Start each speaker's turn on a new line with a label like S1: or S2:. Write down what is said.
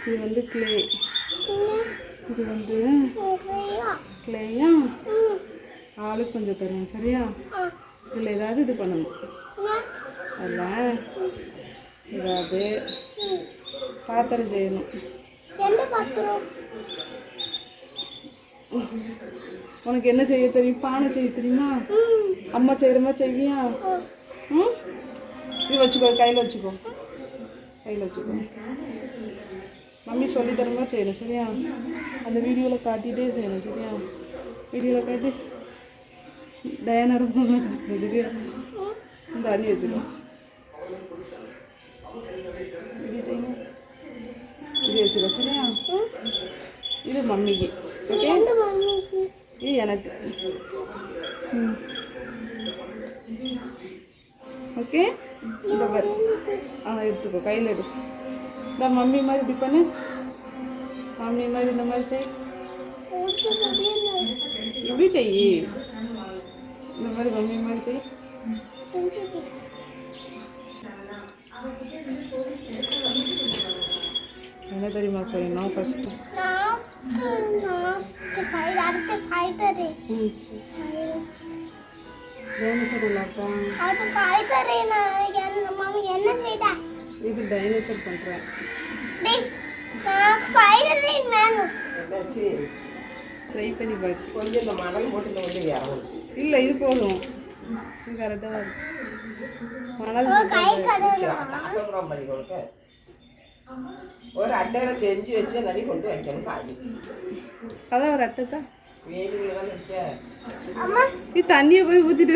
S1: இது வந்து கிளே. இது வந்து கிளேயா. ஆளுக்கு கொஞ்சம் தருவோம் சரியா? இதில் ஏதாவது இது பண்ணணும். அதில் ஏதாவது பாத்திரம் செய்யணும். உனக்கு என்ன செய்ய தெரியும்? பானை செய்ய தெரியுமா? அம்மா செய்கிற மாதிரி செய்வியா? இது வச்சுக்கோ, கையில் வச்சுக்கோ, கையில் வச்சுக்கோ. மம்மி சொல்லி தர மாதிரி செய்யணும் சரியா? அந்த வீடியோவில் காட்டிகிட்டே செய்யணும் சரியா? வீடியோவில் காட்டி தயானரம் சரியா? இந்த அள்ளி வச்சுக்கோ. இது செய்யணும், இது வச்சுக்கோ சரியா? இது மம்மிக்கு, ஓகே? இது எனக்கு, ஓகே? இந்த மாதிரி எடுத்துக்கோ, கையில் எடு. இந்த மம்மி மாதிரி இப்படி பண்ணு, மம்மி மாதிரி இந்த மாதிரி செய், இப்படி செய், இந்த மாதிரி மம்மி மாதிரி செய். என்ன தெரியுமா செய்யணும் ஃபர்ஸ்ட்? இது டைனோசர் பண்றேன். ட்ரை பண்ணி பாரு. கொஞ்சம் இந்த மணல் போட்டு கொஞ்சம் இறங்கும். இல்லை இது போதும், இது கரெக்டாக தான் இருக்கு. மணல் ஒரு அட்டையில் செஞ்சு வச்சு நிறைய கொண்டு வைக்கணும். காய் அதான் ஒரு அட்டை தான். இது தண்ணியை போய் ஊற்றிட்டு